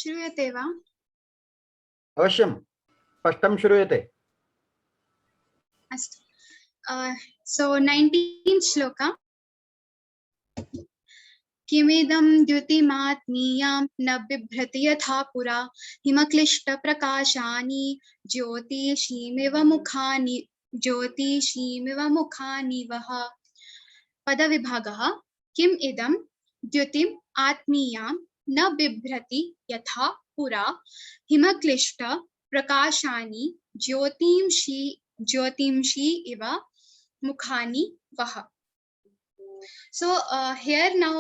श्रूयते वा? अवश्यं स्पष्टं श्रूयते। अस्तु। So 19th shloka. किमिदं द्युतिमात्मीयां न बिभ्रति यथा पुरा हिमक्लिष्टप्रकाशानि ज्योतिषीमिव मुखानि वः। पदविभागः। किम् इदं द्युतिम् आत्मीयां न बिभ्रति यथा पुरा हिमक्लिष्टप्रकाशानि ज्योतिंषि इव मुखानि वः। So here now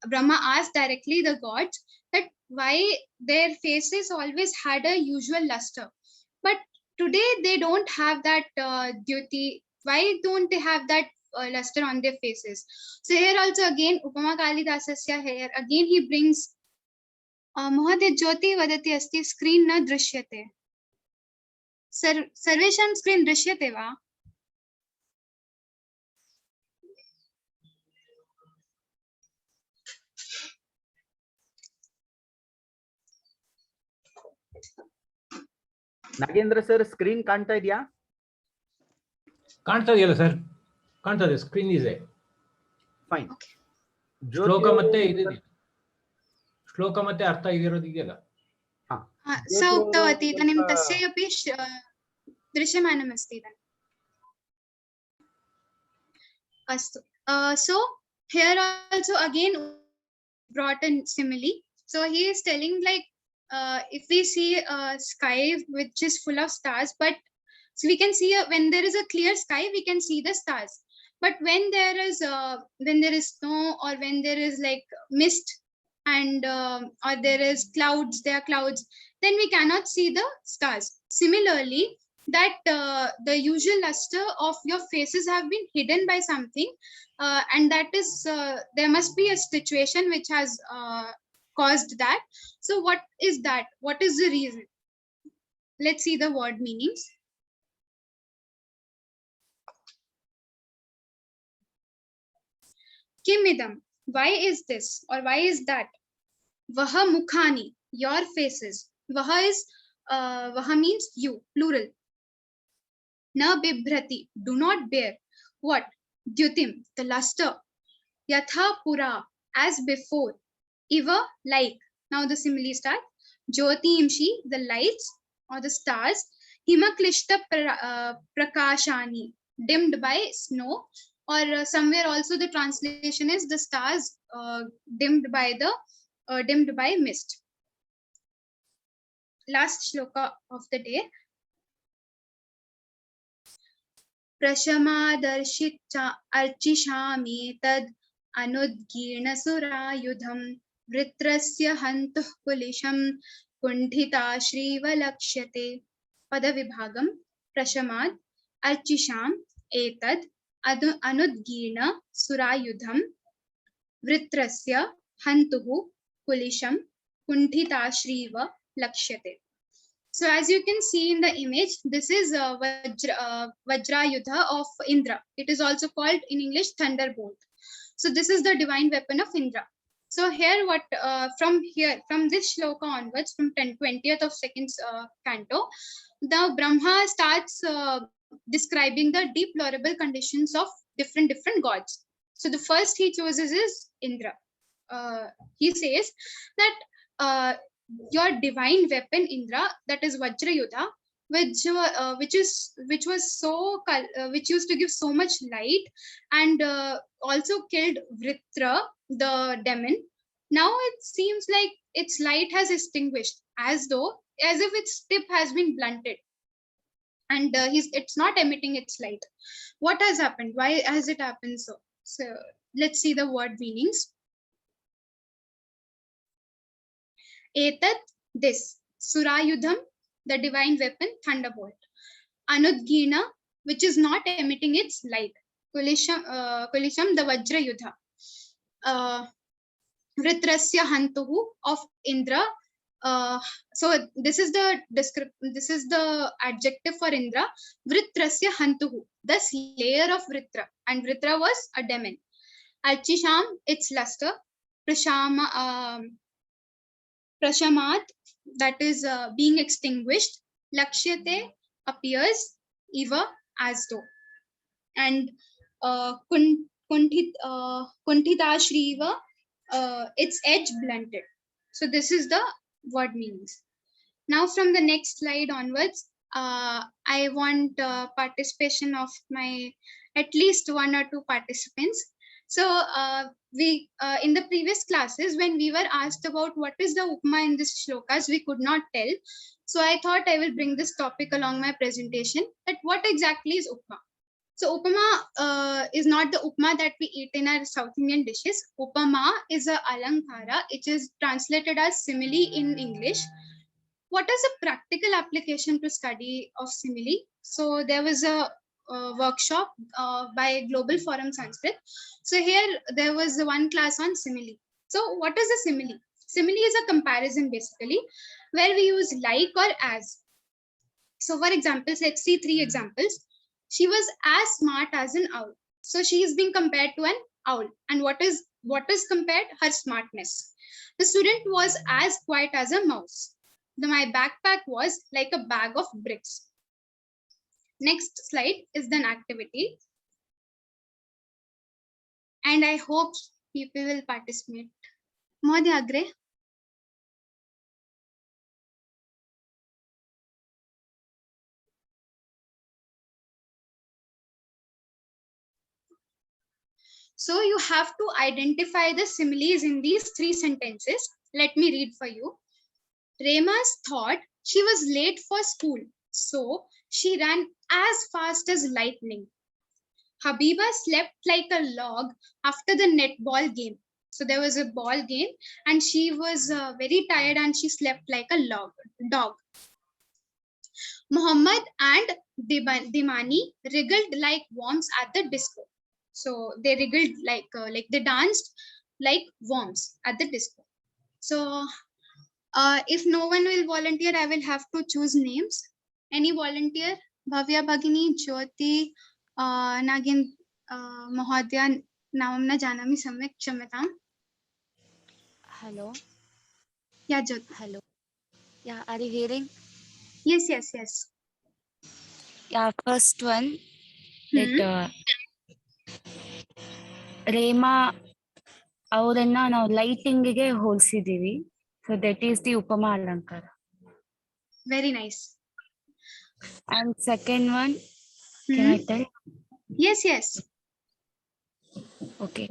Brahma asked directly the gods that why their faces always had a usual luster, but today they don't have that duty. Why don't they have that luster on their faces? So here also again Upama Kalidasasya here again he brings Mohade Jyoti vadati asti screen na drishyate. Sarvesham screen drishyate va? Nagendra sir screen ಕಾಣ್ತಾ ಇದೆಯಾ? ಕಾಣ್ತಾ ಇದೆಯಲ್ಲ sir? ಕಾಣ್ತಾ ಇದೆ, screen ಇದೆ. Fine. ಶ್ಲೋಕ ಮತ್ತೆ ಇದೆ, ಶ್ಲೋಕ ಮತ್ತೆ ಅರ್ಥ ಇದಿರೋದು ಇದೆಯಲ್ಲ. ಸ ಉಕ್ತವತಿ ಇದಾनीं तस्यापि दृश्यमानमस्ति इदानीम्। अस्तु। So here also again brought in simile. So he is telling like if we see a sky which is full of stars, but so we can see when there is a clear sky we can see the stars, but when there is snow or when there is like mist and or there is clouds, then we cannot see the stars. Similarly, that the usual luster of your faces have been hidden by something, and that is there must be a situation which has caused that. So what is that? What is the reason? Let's see the word meanings. Kimidam, why is this or why is that? Vaha mukhani, your faces. Vaha is vaha means you, plural. Na bibhrati, do not bear. What? Dyutim, the luster. Yatha pura, as before. Iva, like. Now the simile start. Jyotimshi, the lights or the stars. Himaklishta prakashani, dimmed by snow, or somewhere also the translation is the stars dimmed by mist. Last shloka of the day. Prashamadarshitcha archishami tad anudgirna surayudham vritrasya hantuh kulisham kundhita shrivalakshate. Padavibhagam. Prashamad archisham etad anudgirna surayudham vritrasya hantuh kulisham kundhita shriva lakshyate. So as you can see in the image, this is Vajrayudha of Indra. It is also called in English thunderbolt. So this is the divine weapon of Indra. So here what from this shloka onwards, from 20th of second canto, the Brahma starts describing the deplorable conditions of different gods. So the first he chooses is Indra. He says that your divine weapon Indra, that is Vajrayudha, which used to give so much light and also killed Vritra, the demon. Now it seems like its light has extinguished, as if its tip has been blunted, and it's not emitting its light. What has happened? Why has it happened so? So let's see the word meanings. Etat, this. Surayudham, the divine weapon, thunderbolt. Anudgina, which is not emitting its light. Kulisham, the Vajrayudha. Vritrasya hantuhu, of Indra. So this is the adjective for Indra. Vritrasya hantuhu, the slayer of Vritra, and Vritra was a demon. Archisham, its luster. Prashamat, that is being extinguished. Lakshyate, appears, eva, as though. And Kuntitashriva, its edge blunted. So this is the word meanings. Now from the next slide onwards, I want participation of my at least 1 or 2 participants. So we in the previous classes, when we were asked about what is the upma in this shlokas, we could not tell. So I thought I will bring this topic along my presentation, that what exactly is upma. So upama is not the upma that we eat in our South Indian dishes. Upama is a alankara. It is translated as simile in English. What is a practical application to study of simile? So there was a workshop by Global Forum Sanskrit. So here there was one class on simile. So what is a simile? Simile is a comparison basically, where we use like or as. So for example, let's see 3 examples. She was as smart as an owl. So she is being compared to an owl. And what is compared? Her smartness. The student was as quiet as a mouse. My backpack was like a bag of bricks. Next slide is an activity. And I hope people will participate. Mohdaya Agre. So you have to identify the similes in these 3 sentences. Let me read for you. Rema's thought she was late for school, so she ran as fast as lightning. Habiba slept like a log after the netball game. So there was a ball game and she was very tired and she slept like a dog. Muhammad and Dimani wriggled like worms at the disco. So they wriggled like they danced like worms at the disco. So if no one will volunteer, I will have to choose names. Any volunteer? Bhavya Bhagini, Jyoti, Nagin, Mahodaya, Namam na janami samyak kshamyatam. Hello. Yeah, Jyoti. Hello. Yeah, are you hearing? Yes. Yeah, first one. That Rema ಅವರನ್ನ ನಾವು ಲೈಟಿಂಗ್ಗೆ ಹೋಲಿಸಿದೀವಿ. So that is the ಉಪಮಾ ಅಲಂಕಾರ. Very nice. And second one, can I tell? Yes. Okay.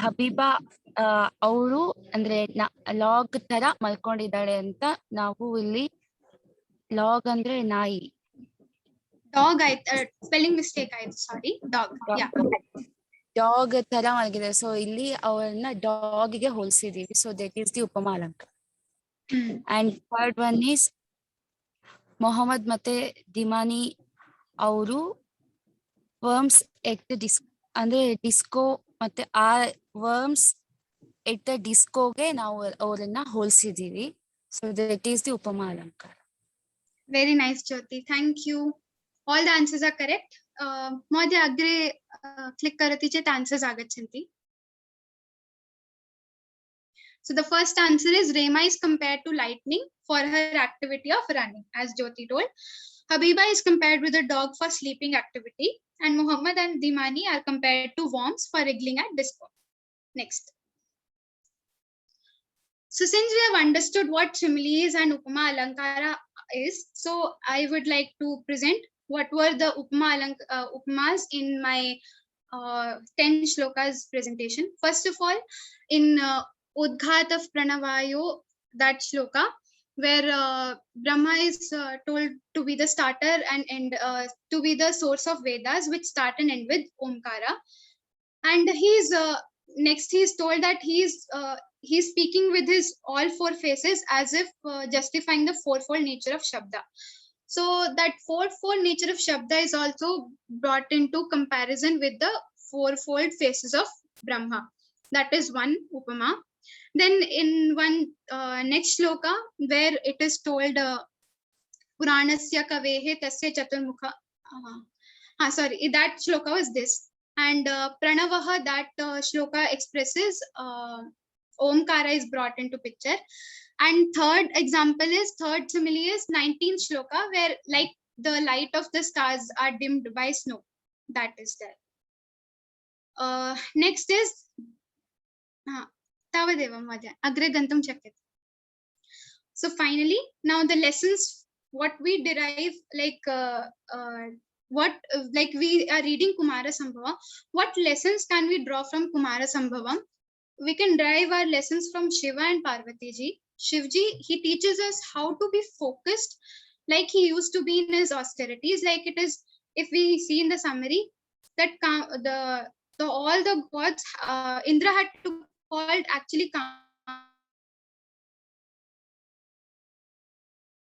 ಹಬೀಬಾ ಅವರು ಅಂದ್ರೆ log ತರ ಮಲ್ಕೊಂಡಿದ್ದಾಳೆ ಅಂತ ನಾವು ಇಲ್ಲಿ log ಅಂದ್ರೆ ನಾಯಿ. Dog, spelling mistake, sorry. Dog. Yeah. Dog ತರ ಮಲಗಿದೆ. ಸೊ ಇಲ್ಲಿ ಅವರನ್ನ ಡಾಗ್ಗೆ ಹೋಲಿಸಿದೀವಿ. ಸೊ ದಟ್ ಈಸ್ ದಿ ಉಪಮಾ ಅಲಂಕಾರ. And third one is Mohammed ಮತ್ತೆ ದಿಮಾನಿ ಅವರು ವರ್ಮ್ಸ್ ಎಟ್ ಅಂದ್ರೆ ಡಿಸ್ಕೋ ಮತ್ತೆ ಆ ವರ್ಮ್ಸ್ ಎಟ್ ದ ಡಿಸ್ಕೋಗೆ ನಾವು ಅವರನ್ನ ಹೋಲಿಸಿದೀವಿ. ಸೊ ದಟ್ ಈಸ್ ದಿ ಉಪಮಾ ಅಲಂಕಾರ. Very nice, Jyoti. Thank you. All the answers are correct. Mohdaya Agre click karati chet answers agachanti. So the first answer is Rema is compared to lightning for her activity of running, as Jyoti told. Habiba is compared with a dog for sleeping activity, and Muhammad and Dimani are compared to worms for wriggling at disco. Next. So since we have understood what similes and upama alankara is, so I would like to present what were the upamas in my 10 shlokas presentation. First of all, in Udghat of Pranavayo, that shloka, where Brahma is told to be the starter and to be the source of Vedas, which start and end with Omkara. And he's told that he's speaking with his all 4 faces as if justifying the fourfold nature of Shabda. So that fourfold nature of Shabda is also brought into comparison with the fourfold faces of Brahma. That is one upama. Then in one next shloka, where it is told Puranasya kavehe tasya chaturmukha. That shloka was this. And Pranavaha, that shloka expresses Omkara is brought into picture. And third simile is 19th shloka, where like the light of the stars are dimmed by snow. That is there. Next is Tavadeva Madhya, Agre Gantam Chakyate. So finally, now the lessons, what we derive, like we are reading Kumara Sambhavam, what lessons can we draw from Kumara Sambhavam? We can derive our lessons from Shiva and Parvati ji. Shivji, he teaches us how to be focused, like he used to be in his austerities. Like it is, if we see in the summary, that all the gods, Indra had to call actually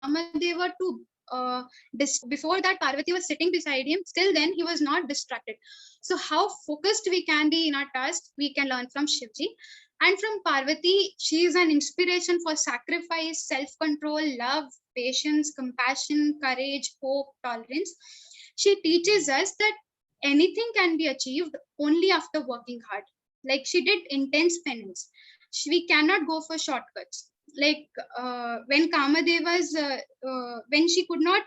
Kamadeva to before that Parvati was sitting beside him, still then he was not distracted. So how focused we can be in our task, we can learn from Shivji. And from Parvati, she is an inspiration for sacrifice, self-control, love, patience, compassion, courage, hope, tolerance. She teaches us that anything can be achieved only after working hard. Like she did intense penance. We cannot go for shortcuts. Like when Kamadeva's, when she could not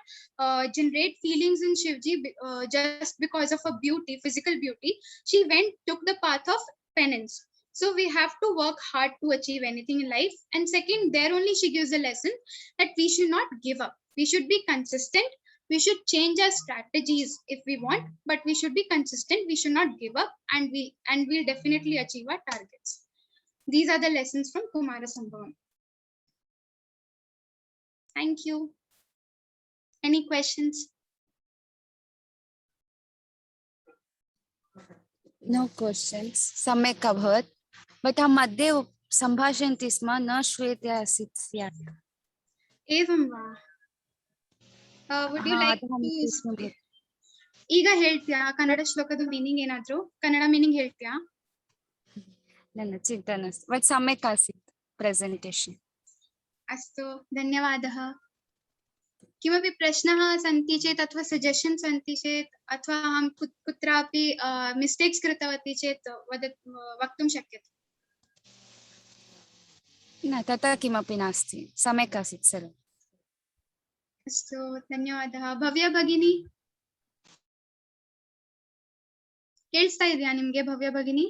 generate feelings in Shivji just because of her beauty, physical beauty, she took the path of penance. So we have to work hard to achieve anything in life. And second, there only she gives a lesson that we should not give up. We should be consistent. We should change our strategies if we want, but we should be consistent. We should not give up, and we'll definitely achieve our targets. These are the lessons from Kumara Sambhavam. Thank you. Any questions? No questions. सम्यक् अभवत्. But अहं मध्ये सम्भाषयन्ति स्म न श्रूयते आसीत् स्यात्. एवं वा? Would you like to ಈಗ ಹೇಳ್ತೀಯಾ ಕನ್ನಡ ಶ್ಲೋಕದ ಮೀನಿಂಗ್ ಏನಾದ್ರು ಕನ್ನಡ ಮೀನಿಂಗ್ ಹೇಳ್ತೀಯಾ? ನನ್ನ ಚಿಂता नास्ति, बट सम्यक् आसीत् प्रेजेंटेशन्. अस्तु, धन्यवादः. किमपि प्रश्नः सन्ति चेत् अथवा सजेशन् सन्ति चेत् अथवा अहं कुत्रापि मिस्टेक्स् कृतवती चेत् वक्तुं शक्यते. न तथा किमपि नास्ति, सम्यक् आसीत् सर्वम्. अस्तु, धन्यवादः. भव्य भगिनी ಕೇಳಿಸ್ತಾ ಇದೆಯಾ ನಿಮ್ಗೆ? ಭವ್ಯ ಭಗಿನಿ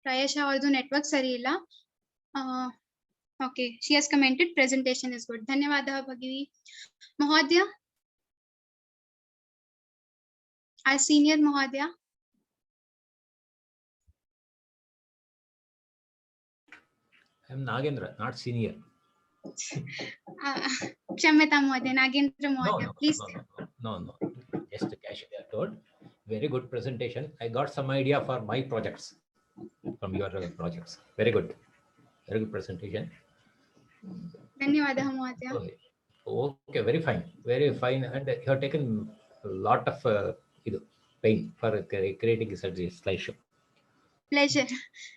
ಪ್ರಾಯಶಃ ಅವ್ರದ್ದು ನೆಟ್ವರ್ಕ್ ಸರಿ ಇಲ್ಲ. Okay, she has commented presentation is good. ಧನ್ಯವಾದ ಭಗಿನಿ. ಮಹೋದಯ, our senior Mahodaya. I am Nagendra, not senior. Kshamyata Mahodaya, Nagendra Mahodaya, please. No. Just casually I told. Very good presentation. I got some idea for my projects from your projects. Very good presentation. Dhanyawadaha Mahodaya. Okay, very fine, and you have taken a lot of pain for creating such a slideshow. Pleasure.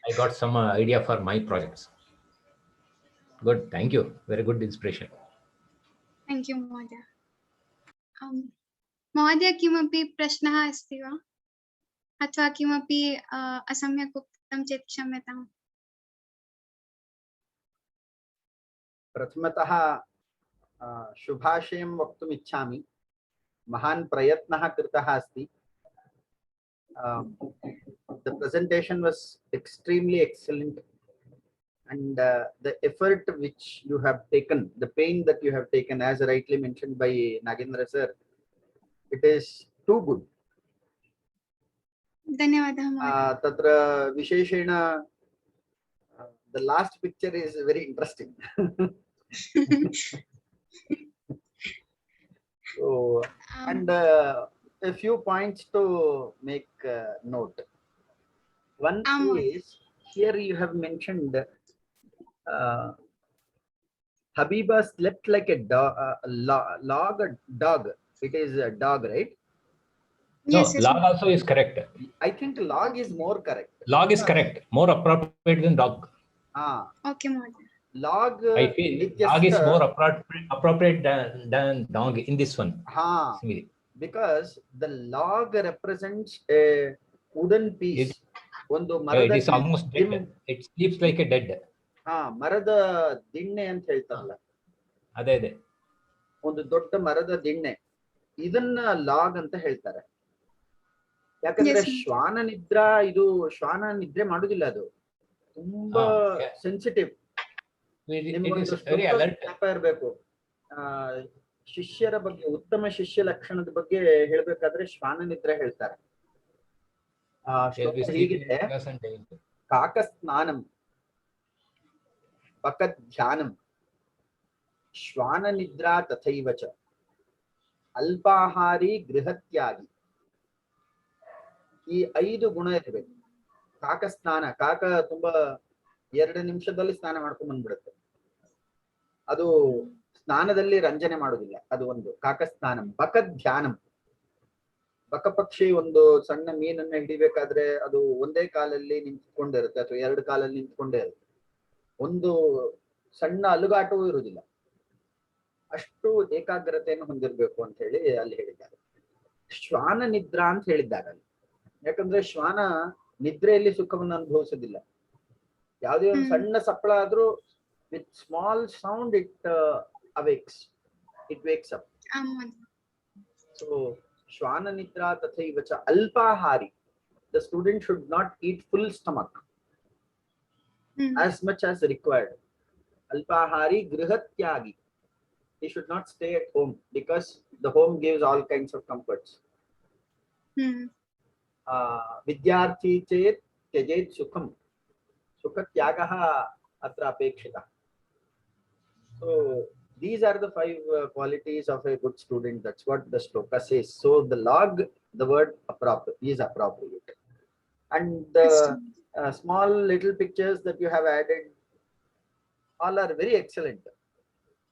I got some idea for my projects. Good, thank you. Very good inspiration. Thank you, Mahodaya. Mahodaya, किमपि प्रश्नः अस्ति वा अथवा किमपि असम्यक् उक्तं चेत् क्षम्यताम्. प्रथमतः शुभाशयं वक्तुम् इच्छामि. महान् प्रयत्नः कृतः अस्ति. The presentation was extremely excellent, and the effort which you have taken, the pain that you have taken, as rightly mentioned by Nagendra sir, it is too good. धन्यवादः महोदय. तत्र विशेषेण the last picture is very interesting. So, and a few points to make note. One is, here you have mentioned Habiba slept like a dog. It is a dog, right? No, Yes, log also is correct. I think log is more correct. Log is correct. More appropriate than dog. Okay, Mahodaya. Log. I feel log is more appropriate than dog in this one. Because the log represents a wooden piece. ಒಂದು it ಮರದ is almost dead. It sleeps like a dead. ಮರದ ದಿಣ್ಣೆ ಅಂತ ಹೇಳ್ತಾರಲ್ಲ, ಅದೇ ಅದೇ ಒಂದು ದೊಡ್ಡ ಮರದ ದಿಣ್ಣೆ, ಇದನ್ನ ಲಾಗ್ ಅಂತ ಹೇಳ್ತಾರೆ. ಯಾಕಂದ್ರೆ Yes, ma'am. ಶ್ವಾನ ನಿದ್ರಾ, ಇದು ಶ್ವಾನ ನಿದ್ರೆ ಮಾಡುದಿಲ್ಲ, ಅದು ತುಂಬಾ yeah. ಸೆನ್ಸಿಟಿವ್. It is ನಿಮ್ಗೊಂದು very alert. ಇರಬೇಕು. ಶಿಷ್ಯರ ಬಗ್ಗೆ, ಉತ್ತಮ ಶಿಷ್ಯ ಲಕ್ಷಣದ ಬಗ್ಗೆ ಹೇಳ್ಬೇಕಾದ್ರೆ ಶ್ವಾನ ನಿದ್ರೆ ಹೇಳ್ತಾರೆ. They'll be sleeping in class and they will- ಕಾಕಸ್ನಾನಂ ಪಕಧ್ಯಾನಂ ಶ್ವಾನ ನಿದ್ರಾ ತಥೈವ ಚ ಅಲ್ಪಾಹಾರಿ ಗೃಹತ್ಯಾಗಿ. ಈ 5 ಗುಣ ಇರಬೇಕು. ಕಾಕ ಸ್ನಾನ, ಕಾಕ ತುಂಬಾ 2 ನಿಮಿಷದಲ್ಲಿ ಸ್ನಾನ ಮಾಡ್ಕೊಂಡ್ ಬಂದ್ಬಿಡುತ್ತೆ. ಅದು ಸ್ನಾನದಲ್ಲಿ ರಂಜನೆ ಮಾಡುದಿಲ್ಲ, ಅದು ಒಂದು ಕಾಕ ಸ್ನಾನಂ. ಬಕಧ್ಯಾನಂ, ಬಕಪಕ್ಷಿ ಒಂದು ಸಣ್ಣ ಮೀನನ್ನ ಹಿಡಿಬೇಕಾದ್ರೆ ಅದು ಒಂದೇ ಕಾಲಲ್ಲಿ ನಿಂತ್ಕೊಂಡಿರುತ್ತೆ ಅಥವಾ 2 ಕಾಲಲ್ಲಿ ನಿಂತ್ಕೊಂಡೇ ಇರುತ್ತೆ, ಒಂದು ಸಣ್ಣ ಅಲುಗಾಟವೂ ಇರುವುದಿಲ್ಲ. ಅಷ್ಟು ಏಕಾಗ್ರತೆಯನ್ನು ಹೊಂದಿರಬೇಕು ಅಂತ ಹೇಳಿ ಅಲ್ಲಿ ಹೇಳಿದ್ದಾರೆ. ಶ್ವಾನ ನಿದ್ರಾ ಅಂತ ಹೇಳಿದ್ದಾರೆ ಅಲ್ಲಿ. ಯಾಕಂದ್ರೆ ಶ್ವಾನ ನಿದ್ರೆಯಲ್ಲಿ ಸುಖವನ್ನು ಅನುಭವಿಸೋದಿಲ್ಲ. ಯಾವುದೇ ಒಂದು ಸಣ್ಣ ಸಪ್ಪಳ ಆದ್ರೂ with small sound it awakes, it wakes up. So ಶ್ವಾನ ನಿದ್ರಾ ತಥೈವ ಚ ಅಲ್ಪಾಹಾರಿ. The student should not eat full stomach, as much as required. Alpahari grihatyagi. He should not stay at home because the home gives all kinds of comforts. Vidyarthi chet tyajet sukham. Sukhatyagaha atra apekshita. So these are the 5 qualities of a good student. That's what the shloka says. So the log, the word is appropriate. And the small little pictures that you have added, all are very excellent.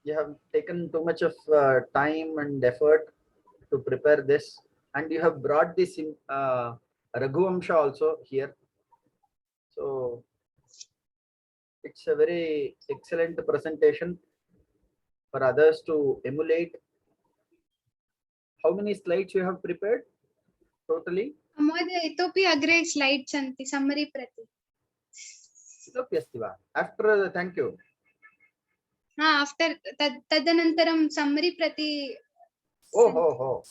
You have taken too much of time and effort to prepare this, and you have brought this in Raghuvamsha also here. So it's a very excellent presentation for others to emulate. How many slides you have prepared totally? महोदय इतोपि अग्रे slides सन्ति, summary प्रति. इतोपि अस्ति वा? After thank you. After तदनन्तरं summary प्रति. Oh.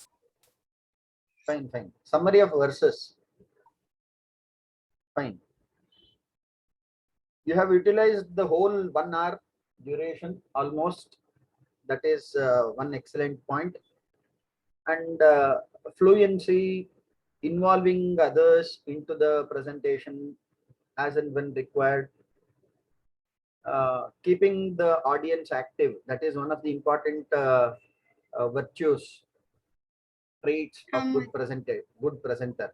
Fine. Summary of verses. Fine. You have utilized the whole 1 hour duration almost. That is one excellent point. And fluency, involving others into the presentation as and when required. Keeping the audience active. That is one of the important virtues, traits of good presenter.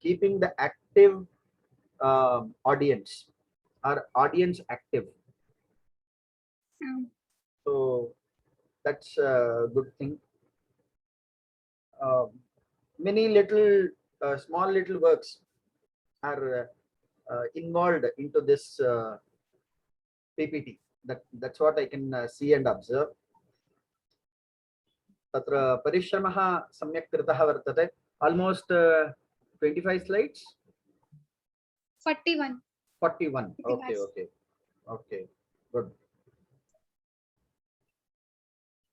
Keeping the active audience, or audience active. So that's a good thing. Many little small little works are involved into this PPT. That's what I can see and observe. Tatra parishramah samyak kritah vartate. Almost 25 slides. 41. Okay, good.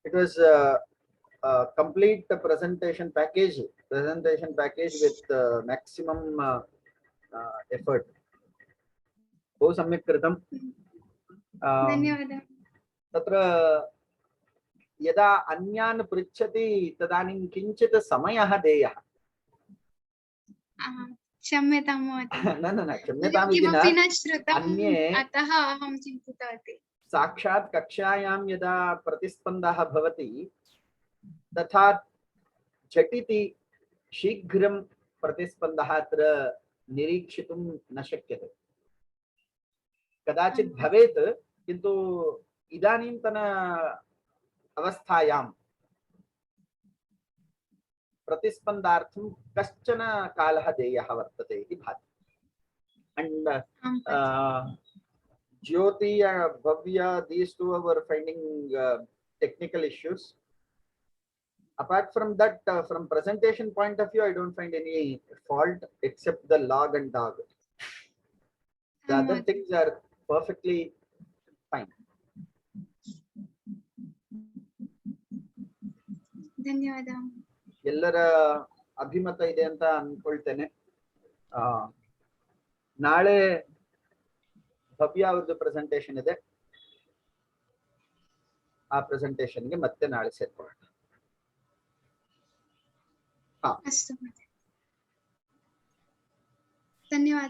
It was a complete presentation package with maximum effort. बहु सम्यक् कृतम्. धन्यवादः. तत्र यदा अन्यान् पृच्छति तदानीं किञ्चित् समयः देयः. क्षम्यतां महोदय. न क्षम्यताम् इति न, किमपि न श्रुतम्, अन्ये अतः अहं चिन्तितवती. साक्षात् कक्षायां यदा प्रतिस्पन्दः भवति तथा झटिति शीघ्रं प्रतिस्पन्दः अत्र निरीक्षितुं न शक्यते. कदाचित् भवेत्, किन्तु इदानीन्तन अवस्थायां प्रतिस्पन्दार्थं कश्चन कालः देयः वर्तते इति भाति. And Jyoti and Bhavya, these two were finding technical issues. Apart from that, from presentation point of view, I don't find any fault except the log and dog. The other धन्यवाद things are perfectly fine. ಧನ್ಯವಾದ ಎಲ್ಲರ ಅಭಿಮತ ಇದೆ ಅಂತ ಅನ್ಕೊಳ್ತೇನೆ. ನಾಳೆ ಭವ್ಯ ಅವ್ರದ್ದು presentation ಇದೆ. ಆ ಪ್ರೆಸೆಂಟೇಶನ್ಗೆ ಮತ್ತೆ ನಾಳೆ ಸೇರ್ಕೊಳ್ಳೋಣ. ಅಷ್ಟು ಧನ್ಯವಾದ.